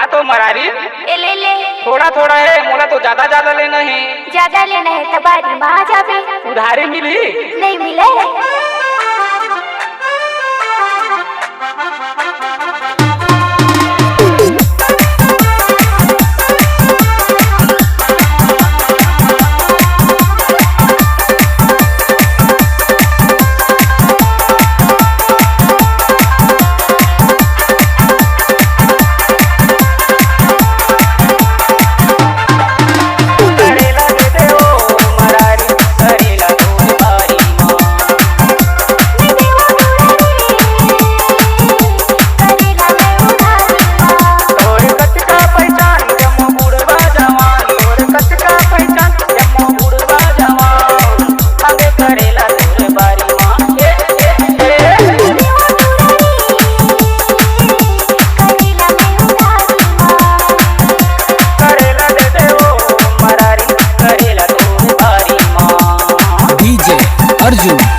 का तो मरारी ए ले ले। थोड़ा थोड़ा है, मोला तो ज्यादा ज्यादा लेना है। ज्यादा लेना है तो बारी में आ जाबे। उधारी मिली? नहीं मिले। अर्जुन।